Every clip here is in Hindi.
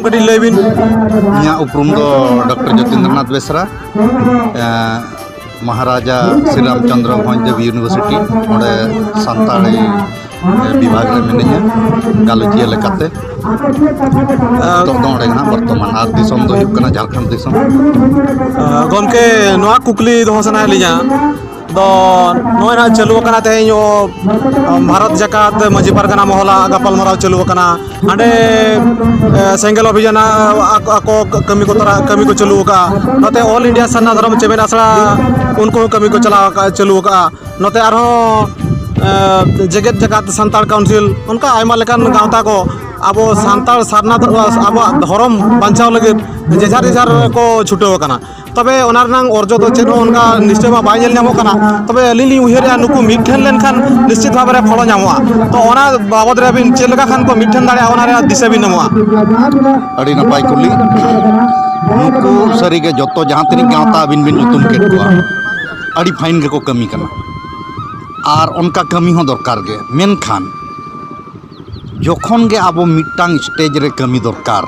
कटी लेबिन इन्या उपरुम दो डॉक्टर जतीन्द्रनाथ बेसरा महाराजा श्री रामचंद्र भंजदेव यूनिवर्सिटी ओडे सानताड़ी विभाग रे मिनिया गालोचिया लेकाते तो ओडे ना वर्तमान आर दिसम दो हुक कना झारखंड दिसम गमके नोआ कुकली दो सना लिया तो नोय ना चलु कना तेयो भारत जकात मजी परगना मोहला गपल मराव चलु कना हांडे सेंगल अभियान आको कमी को तरा कमी को चलु का नते ऑल इंडिया सन्ना धर्म चेमेन आसड़ा उनको कमी को चलु का नते आरो जगत जकात संताल काउंसिल उनका आयमा लेकान गावता को अब सानताल सारना अब धर्म बांचाव लगे जेजार जेजार को छुटो कना तबे ओनारनांग अर्ज तो चेनो उनका निश्चय मा बाय नेल कना तबे लिली उहेरिया नुकु मिठन लेनखान निश्चित भाव रे फल नामवा तो ओना बाबद रे बिन चेलका खान को मिठन दाड़े ओना रे दिशा बिन नामवा अड़ी नपाय कुली नुकु सरी के जतो जहां तनी गावता बिन बिन उतुम केट को अड़ी फाइन के को कमी कना और उनका कमी हो दरकार गे मेनखान जखन गे आबो मिटांग स्टेज रे कमी दरकार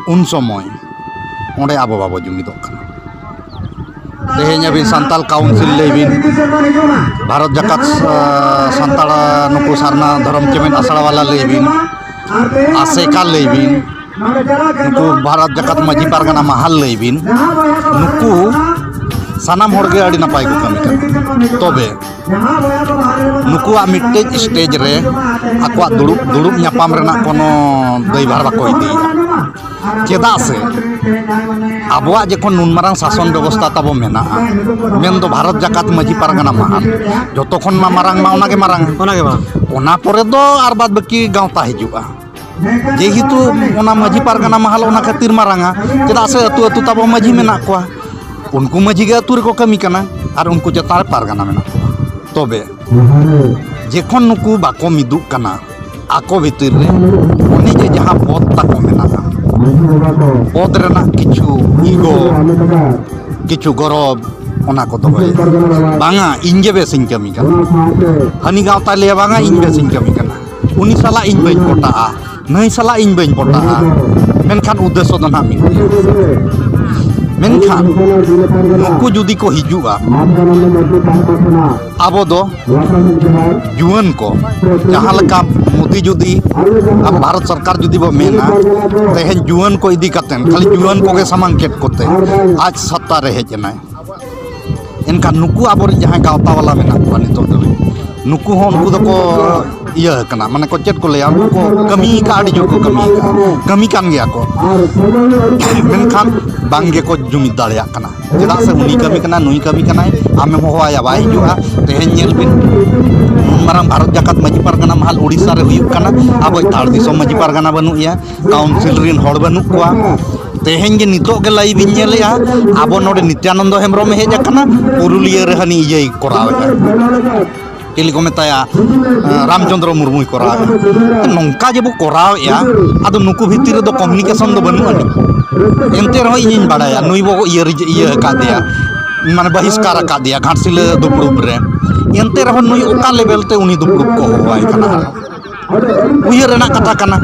उन समय ओंडे आबो बाबो जुमिदोग कना तेहें अभी सानताल काउंसिल लेबिन भारत जकात सानताल नुकु सारना धर्म चेमेन आसड़ा वाला लेबिन आसेका लेबिन नुकु भारत जकात मजी पारगना महाल लेबिन नुकु सानाम होड़गे अड़ी नपाय को कमी कना तबे नुकुआ मिट्टे स्टेज रे आकुआ दुड़ुब नापाम रेना कोनो दायभार बाको इदी चेदा से आबुआ जेखन नुनमारांग शासन व्यवस्था ताबो मेना मेन दो भारत जकात मजी पारगना महाल जतोखन मा मारांग मा ओनागे मारांग ओना परे दो आर बाद बाकी गावता हिजुआ जेहेतु ओना मजी पारगना महाल ओना खातिर मारांगा चेदा से अतु अतु ताबो मजी मेना कोआ उनको मजी के अतु रेको कमी कना और उनको चेतान पारगना मेना तबे जेखन नुकु बाको मिदुक कना आको भितर रे उनी जे जहां पद ताको मेना पद रेना किछु ईगो किछु गौरव ओना को दबे बांगा इंजे बेसिन कमी कना हनी गावता ले बांगा इन बेसिन कमी कना उनी साला इन बइन पटा नई साला इन बइन पटा मेनखान उद्देश्य दो ना मेनखान नुकु जुदी को हिजुआ आबो दो जुआन को जहां लका मोदी जुदी अब भारत सरकार जुदी बो मेना तेहें जुआन को इदी कतेन खाली जुआन को के सामान केट कोते आज सत्ता रे हेजना इनका नुकु आबोर जहां गावता वाला मेना को नितो दो नुकु हो उनको दको इया कना माने को चेट को ले उनको कमी का आडी जो को कमी कान गया को मेनखान बांगे को जुमिद दाड़िया कना चेदा से उनी कमी कना नुई कमी कना आमे होया बाय जुआ तेहें नेल बिन मारांग भारत जकात मजी पारगना महल उड़ीसा रे हुयुक कना अब थार दिसम मजी पारगना बनुया काउंसिल रिन हड़ बनु कोआ तेहें जे नितो के लाई बिन नेलेया अब नोडे नित्यानंद हेमब्रम हेज कना पुरुलिया रे हनी इये करावेगा चेली को मेताया रामचंद्र मुर्मू कराव नौका जे बो करावेया आदो नुकु भितिर दो कम्युनिकेशन दो बनु अनि एनते रहो इन बाड़ाया नुई बो इये का दिया माने बहिष्कार का दिया घाटसिले दुपुरुब रे एनते रहो नुई ओका लेवल ते उनी दुपुरुब को होवाय कना उये रेना कथा कना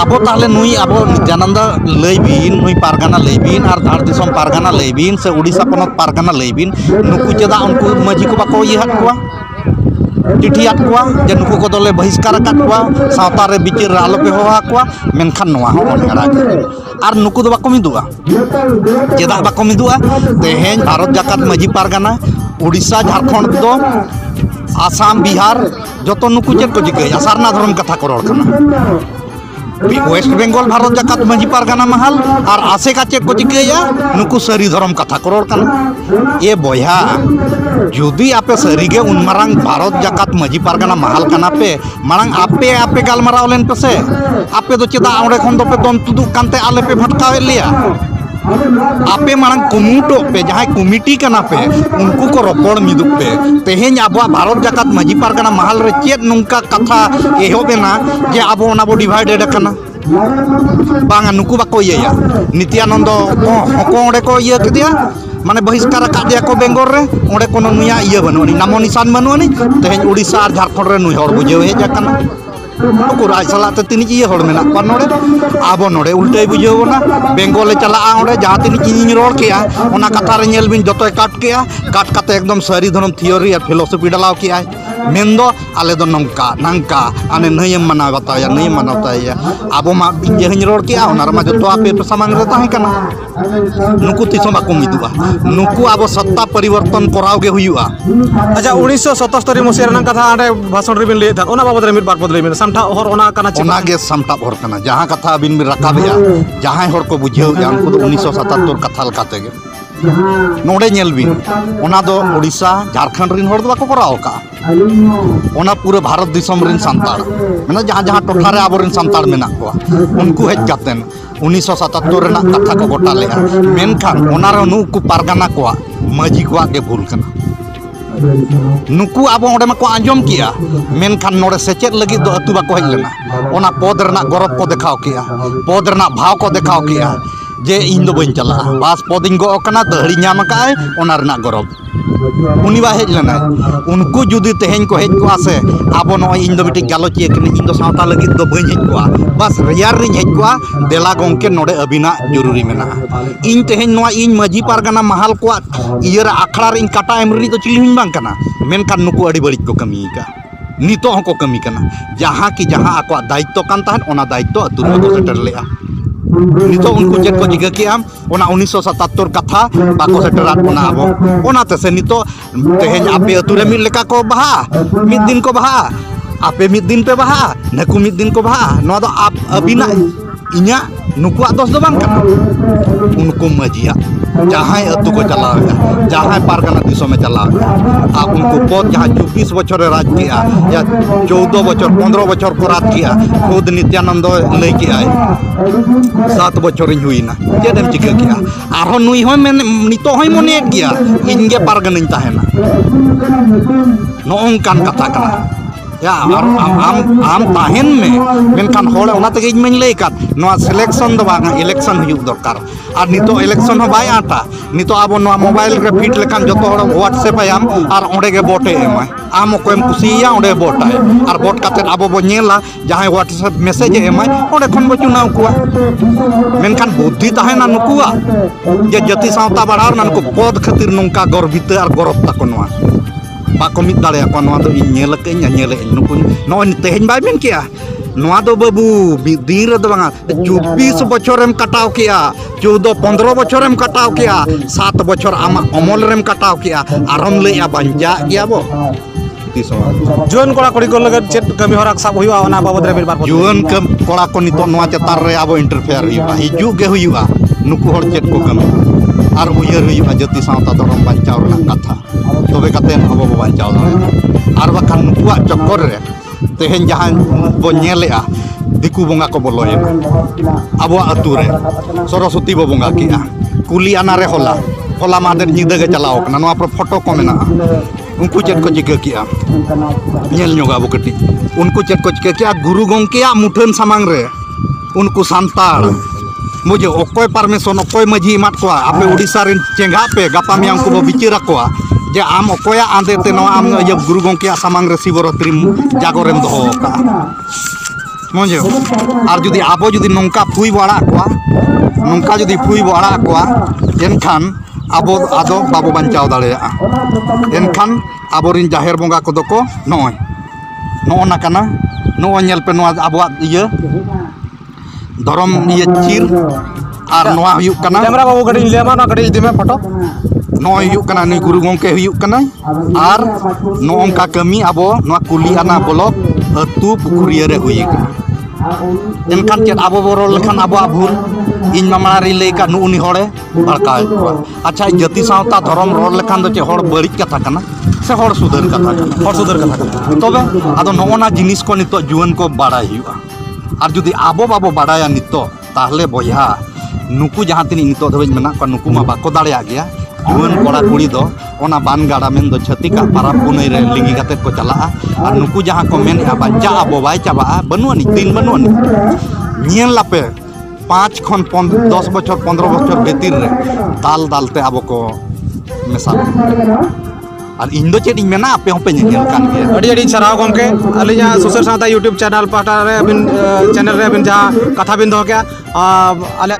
आबो ताहले नुई आबो नित्यानंद लैबिन नुई पारगाना लैबिन और धार दिसम पारगाना लैबिन से उड़ीसा पनत पारगाना लैबिन नुकु चेदा उनको मजी को बाको इहात कोआ चिठियात कोआ जे नुकु को दोले बहिष्कार काट कोआ सावता रे बिचार आलो पे होवा कोआ मेनखान नोआ हो अनगरा और नुकु दो बाको मिदुआ चेदा बाको मिदुआ तेहें भारत जकात मजी पारगाना उड़ीसा झारखंड दो आसाम बिहार जतो नुकु चेत को जिके सारना धर्म कथा को रोड कना वेस्ट बेंगल भारत जकात मजी पारगाना महल और आसे का चेक को चिकेया नुकु सरी धर्म कथा को रोड कना ये बोया जुदी आपे सरी के उन मारांग भारत जकात मजी पारगाना महल कना पे मारांग आपे आपे गालमाराव लेन पे से आपे दो चेदा ओंडे खन दो पे दम तुदु कांते आले पे भटकावे लिया आपे मारांग कुमुटो पे जहां कमिटी कना पे उनको को रोपड़ मिदुक पे तेहें अब भारत जकात मजी पारगाना महल रे चेत नुंका कथा एहोबेना जे अब ओना बो डिवाइडेड कना बांगा नुकु बाको इया नित्यानंद को ओंडे को इया कदिया माने बहिष्कार का दिया को बेंगल रे ओंडे कोनो नुया इया बनुनी नामो निशान बनुनी तेहें उड़ीसा और झारखंड रे नुई हर बुझे हे जकना ᱩᱠᱩᱨ ᱟᱡ ᱥᱟᱞᱟᱜ ᱛᱮ ᱛᱤᱱᱤᱡ ᱤᱭᱟᱹ ᱦᱚᱲ ᱢᱮᱱᱟᱜ ᱠᱚᱣᱟ ᱱᱚᱰᱮ ᱟᱵᱚ ᱱᱚᱰᱮ ᱩᱞᱴᱟᱹᱭ ᱵᱩᱡᱷᱟᱹᱣ ᱵᱚᱱᱟ ᱵᱮᱝᱜᱚᱞ ᱞᱮ ᱪᱟᱞᱟᱜᱼᱟ ᱚᱸᱰᱮ ᱡᱟᱦᱟᱸ ᱛᱤᱱᱤᱡ ᱤᱧᱤᱧ ᱨᱚᱲ ᱠᱮᱜᱼᱟ ᱚᱱᱟ ᱠᱟᱛᱷᱟ ᱨᱮ ᱧᱮᱞ ᱵᱤᱱ ᱡᱚᱛᱚᱭ ᱠᱟᱴ ᱠᱮᱜᱼᱟ ᱠᱟᱴ ᱠᱟᱛᱮ ᱮᱠᱫᱚᱢ ᱥᱟᱹᱨᱤ ᱫᱷᱚᱨᱚᱢ ᱛᱷᱤᱭᱳᱨᱤ ᱟᱨ ᱯᱷᱤᱞᱳᱥᱚᱯᱷᱤ ᱰᱟᱞᱟᱣ ᱠᱮᱜᱼᱟᱭ ᱢᱮᱱᱫᱚ ᱟᱞᱮ ᱫᱚ ᱱᱚᱝᱠᱟ ᱱᱟᱝᱠᱟ ᱟᱱᱮ ᱱᱟᱹᱭᱮᱢ ᱢᱟᱱᱟᱣ ᱵᱟᱛᱟᱣᱟ ᱱᱟᱹᱭᱮᱢ ᱢᱟᱱᱟᱣ ᱛᱟᱭᱟ ᱟᱵᱚ ᱢᱟ ᱤᱧ ᱡᱟᱦᱟᱸᱧ ᱨᱚᱲ ᱠᱮᱜᱼᱟ ᱚᱱᱟ ᱨᱮᱢᱟ ᱡᱚᱛᱚ ᱟᱯᱮ ᱥᱟᱢᱟᱝ ᱨᱮ ᱛᱟᱦᱮᱸ ᱠᱟᱱᱟ नुकु तीसों बाको मिदुआ नुकु अब सत्ता परिवर्तन कराव गे हुआ अच्छा 1977 मसीहा रना कथा आडे भाषण रे बिन ले था ओना बाबद रे मिट बार पद ले मिन सामठा हर ओना कना ओना गे सामटा हर कना जहां कथा बिन बिन रकाबेया जहां हर को बुझेउ या उनको 1977 कथा लकाते गे नोडे नेल बिन ओना दो ओडिशा झारखंड रिन हर दो बाको कराव का ओना पूरे भारत दिसम रिन सांताड़ माने जहां जहां टोठा रे आबो रिन सांताड़ मेना को उनको हेज कातेन 1977 रेना कथा को गोटा लेआ मेनखान ओना रे नुकु पारगाना को माजी को के भूल कना नुकु आबो ओडे माको आंजम किया मेनखान नोडे सेचेत लगी दो अतु बाको हेज लेना ओना पद रेना गौरव को देखाव किया पद रेना भाव को देखाव किया जे इन दो बन चला बास पदिंग गो कना दहड़ी नाम काय ओना रेना गौरव उनी बा हेज लेना उनको जुदी तेहेन को हेज को आसे आबो नो इन दो मिटी गालोचिए कने इन दो सावता लगी दो बन हेज को बस रियार रिन हेज को देला गोंके नोडे अबिना जरूरी मेना इन तेहेन नोआ इन माजी पारगाना महल को इयर आखड़ा रे इन काटा एमरी तो चिली हिन बांग कना मेनखान नुकु अडी बड़ी को कमी का नितो हको कमी कना जहां की जहां आको दायित्व कान ताहन ओना दायित्व अतु को सेटर लेआ नितो उनको चेक को जिगा किया ओना 1977 कथा बाको सेटरात ओना आबो ओना तसे नितो तेहेन आपे अतु रे मिल लेका को बहा मिद दिन को बहा आपे मिद दिन पे बहा नकु मिद दिन को बहा नो दो आप अबिना इnya नुकुआ दोष दो बांग कना उनको मजिया जहां अतु को चलावेगा जहां पारगाना दिसों में चलावेगा आप उनको पद जहां 24 बछर राज किया या 14 बछर 15 बछर को राज किया खुद नित्यानंद लई किया 7 बछर इन हुईना जेदम चिका किया आरो नुई हो में नितो होय मने किया इनगे पारगाना ताहेना नोंकान कथा कना या आम ताहेन में मेनखान होले ओना तगे इन में लेका नोआ सिलेक्शन दो बांगा इलेक्शन हुयु दरकार और नितो इलेक्शन हो बाय आटा नितो आबो नोआ मोबाइल रे फिट लेकान जतो हड़ व्हाट्सएप आयाम और ओंडे गे वोटे एमाय आम कोएम कुसिया ओंडे वोटाय और वोट काते आबो बो नेला जहां व्हाट्सएप मैसेज एमाय ओंडे खन बो चुनाव कुआ मेनखान बुद्धि ताहेना नुकुआ जे जति सावता बाड़ार नानको पद खातिर नोंका गर्वित और गौरव ताको नोआ बाको मिद दाड़े को नोआ दो इन नेल के नेले नुकु नो तेहेन बाय मेन किया नोआ दो बाबू दिन रे दो बांगा 24 बछर एम कटाव किया 14 15 बछर एम कटाव किया 7 बछर आमा अमल रेम कटाव किया आरम लेया बांजा गया बो जुआन कोड़ा कोड़ी को लगत चेत कमी हराक साब हुआ ओना बाबद रे बिर बार जुआन कोड़ा को नितो नोआ चतार रे आबो इंटरफेयर हुआ हिजु गे हुआ नुकु हर चेत को कमी और उयर हुआ जति सावता धर्म बांचाव रना कथा तबे कतेन अब बांचाव दाड़े और बाखान नुकुआ चक्कर रे तेहेन जहां बो नेलेआ दिकु बोंगा को बोलोयना अब अतु रे सरस्वती बो बोंगा किया कुली आना रे होला मादर निदा गे चलाव कना नोआ पर फोटो को मेना उनको चेत को जिका किया नेल नोगा बो कटी उनको चेत को चिका किया गुरु गोंकेया मुठन सामांग रे उनको सांताड़ मुझे अकोय परमिशन अकोय मजी मात को आपे उड़ीसा रिन चेंगा पे गापा मियां को बिचिरा को जे आम अकोया आंदेते नो आम ये गुरु गोंके सामांग रे शिवरात्रि जागरेम दो का मुझे और जुदी आबो जुदी नोंका फुई बड़ा को नोंका जुदी फुई बड़ा को एनखान आबो आदो बाबू बांचाव दाड़ेया एनखान आबो रिन जाहेर बोंगा को दको नोय नोना कना नो नेल पे नो आबो ये धर्म ये चीर और नोआ हुयुक कना कैमरा बाबू गड़ी लेमा ना गड़ी दिमे फोटो नोआ हुयुक कना नि गुरु गोंके हुयुक कना और नोंका कमी आबो नोआ कुली आना ब्लॉक अतु पुकुरिया रे हुयुक एनखान चेत आबो बोरो लेखान आबो भूल इन मामारी लेका नुनी होड़े बड़का अच्छा जति सावता धर्म रोड लेखान दो चे होड़ बड़ी कथा कना से होड़ सुधर कथा कना तबे आदो नोना जिनिस को नितो जुवन को बाड़ाई हुआ और जुदी आबो बाबो बाड़ाया नितो ताहले बया नुकु जहां तिनी नितो धबे मेना को नुकु मा बाको दाड़ेया गया जुवन कोड़ा कुड़ी दो ओना बान गाड़ा मेन दो छतिका पाराब पुनई रे लिंगी गाते को चला और नुकु जहां को मेन बाजा आबो बाय चाबा बनुआनी दिन बनुआनी नियन लापे 5 खन 10 बछर 15 बछर भीतर रे दाल दालते आबो को मेसा और इन दो चेट मेना आपे हों पे नेल कान गया अड़ी अड़ी सराव गमके अलिया सुसर साता यूट्यूब चैनल पाटा रे अबिन चैनल रे अबिन जहाँ कथा बिन दो क्या आले